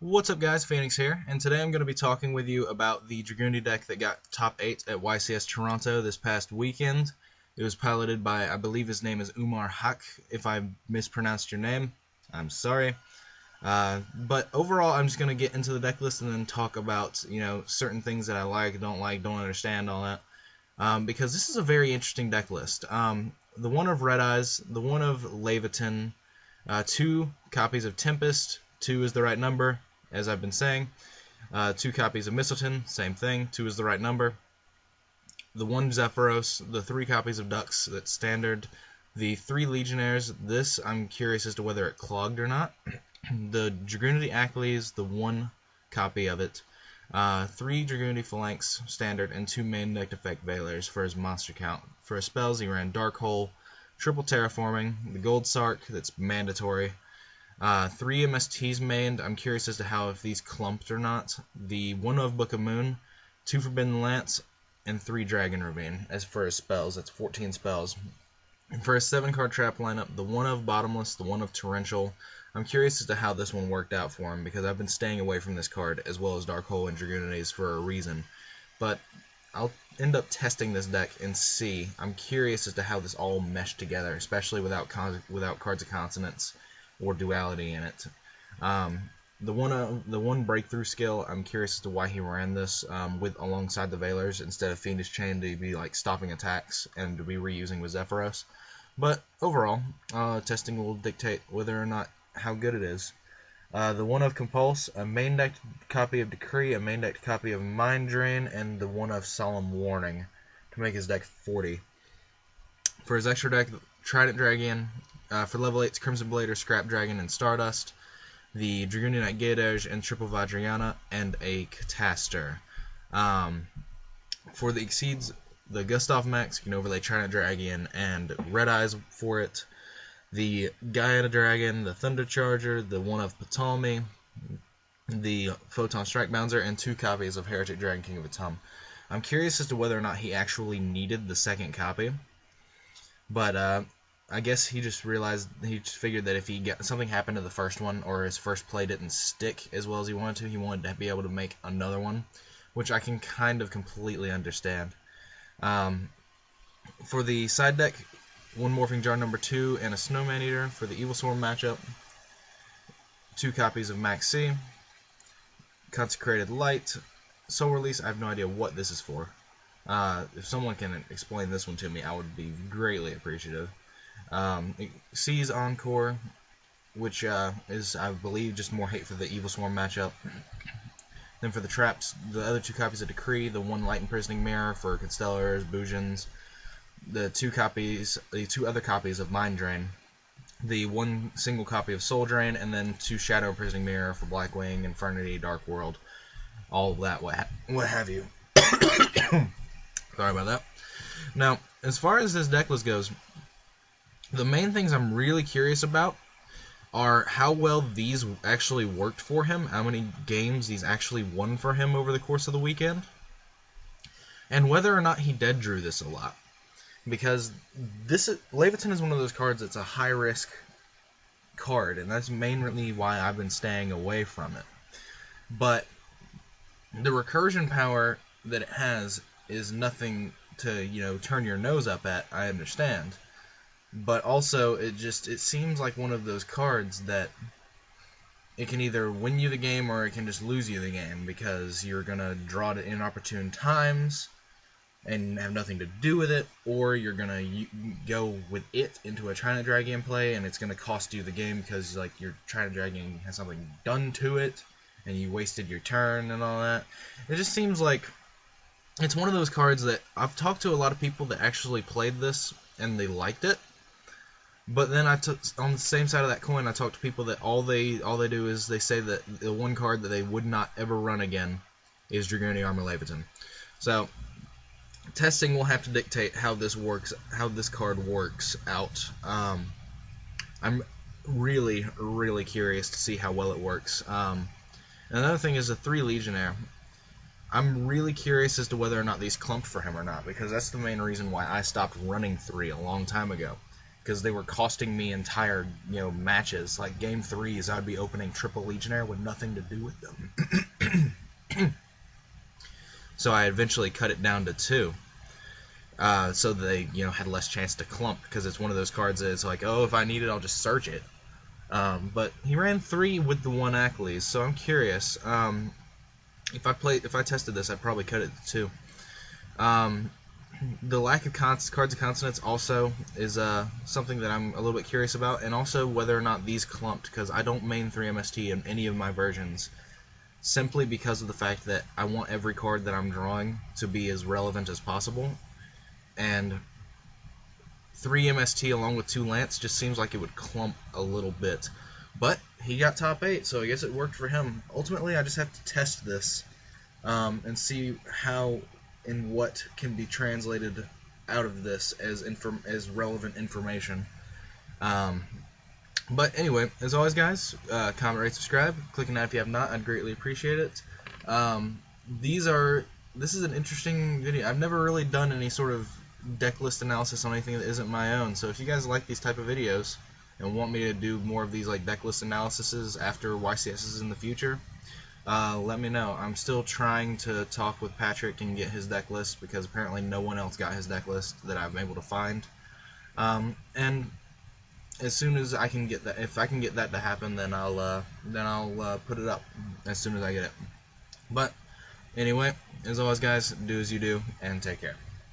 What's up guys, Phoenix here, and today I'm going to be talking with you about the Dragunity deck that got top 8 at YCS Toronto this past weekend. It was piloted by, I believe his name is Umar. If I mispronounced your name, I'm sorry. But overall, I'm just going to get into the deck list and then talk about, certain things that I like, don't understand, all that. Because this is a very interesting deck list. The one of Red Eyes, the one of Leviathan, 2 copies of Tempest, 2 is the right number, as I've been saying. 2 copies of Mistleton, same thing, 2 is the right number. The 1 Zephyros, the 3 copies of Ducks, that's standard. The 3 Legionnaires, this I'm curious as to whether it clogged or not. The Dragunity Decklist, the 1 copy of it. 3 Dragunity Phalanx, standard, and 2 main deck effect Veilers for his monster count. For his spells, he ran Dark Hole, Triple Terraforming, the Gold Sark, that's mandatory. 3 MSTs mained. I'm curious as to how if these clumped or not. The 1 of Book of Moon, 2 Forbidden Lance, and 3 Dragon Ravine. As for his spells, that's 14 spells. And for his 7-card trap lineup, the 1 of Bottomless, the 1 of Torrential. I'm curious as to how this one worked out for him, because I've been staying away from this card, as well as Dark Hole and Dragunities for a reason. But I'll end up testing this deck and see. I'm curious as to how this all meshed together, especially without Cards of Consonance or duality in it. The one breakthrough skill, I'm curious as to why he ran this alongside the Veilers instead of Fiendish Chain to be like stopping attacks and to be reusing with Zephyros. But overall, testing will dictate whether or not how good it is. The 1 of Compulse, a main decked copy of Decree, a main decked copy of Mind Drain, and the 1 of Solemn Warning to make his deck 40. For his extra deck, Trident Dragon. For level 8, Crimson Blader, Scrap Dragon, and Stardust. The Dragunity Knight Gaedege and Triple Vajrayana, and a Cataster. For the Exceeds, the Gustav Max, you can overlay Trident Dragon and Red Eyes for it. The Gaiana Dragon, the Thunder Charger, the 1 of Ptolemy, the Photon Strike Bouncer, and 2 copies of Heretic Dragon King of Atum. I'm curious as to whether or not he actually needed the 2nd copy, but I guess he just figured that if something happened to the first one, or his first play didn't stick as well as he wanted to be able to make another one, which I can kind of completely understand. For the side deck, 1 Morphing Jar number 2 and a Snowman Eater for the Evil Swarm matchup. 2 copies of Max C. Consecrated Light. Soul Release, I have no idea what this is for. If someone can explain this one to me, I would be greatly appreciative. C's Encore, which is, I believe, just more hate for the Evil Swarm matchup. Then for the traps, the other 2 copies of Decree, the 1 Light Imprisoning Mirror for Constellars, Boojans, the 2 other copies of Mind Drain, the 1 single copy of Soul Drain, and then 2 Shadow Imprisoning Mirror for Blackwing, Infernity, Dark World, all of that, what have you. Sorry about that. Now, as far as this deck list goes, the main things I'm really curious about are how well these actually worked for him, how many games these actually won for him over the course of the weekend, and whether or not he dead drew this a lot. Because Leviathan is one of those cards that's a high-risk card, and that's mainly why I've been staying away from it. But the recursion power that it has is nothing to, turn your nose up at, I understand. But also, it seems like one of those cards that it can either win you the game or it can just lose you the game, because you're going to draw it at inopportune times and have nothing to do with it, or you're going to go with it into a Trident Dragon play and it's going to cost you the game because your Trident Dragon has something done to it and you wasted your turn and all that. It just seems like it's one of those cards that I've talked to a lot of people that actually played this and they liked it. But then on the same side of that coin, I talked to people that all they do is they say that the one card that they would not ever run again is Dragunity Armor Leviathan. So testing will have to dictate how this card works out. I'm really, really curious to see how well it works. Another thing is the 3 Legionnaire. I'm really curious as to whether or not these clumped for him or not, because that's the main reason why I stopped running 3 a long time ago. because they were costing me entire matches. Like game 3s, I'd be opening triple Legionnaire with nothing to do with them. So I eventually cut it down to 2. So they had less chance to clump, because it's one of those cards that it's like, oh, if I need it, I'll just search it. But he ran 3 with the 1 Acklys, so I'm curious. If I tested this, I'd probably cut it to 2. The lack of cards of consonants also is something that I'm a little bit curious about, and also whether or not these clumped, because I don't main 3 MST in any of my versions, simply because of the fact that I want every card that I'm drawing to be as relevant as possible, and 3 MST along with 2 Lance just seems like it would clump a little bit. But he got top 8, so I guess it worked for him. Ultimately, I just have to test this and see how and what can be translated out of this as relevant information. But anyway, as always, guys, comment, rate, subscribe. Click on that if you have not. I'd greatly appreciate it. This is an interesting video. I've never really done any sort of deck list analysis on anything that isn't my own. So if you guys like these type of videos and want me to do more of these like deck list analyses after YCSs in the future, let me know. I'm still trying to talk with Patrick and get his deck list, because apparently no one else got his deck list that I'm able to find. And as soon as I can get that, if I can get that to happen, then I'll put it up as soon as I get it. But anyway, as always, guys, do as you do and take care.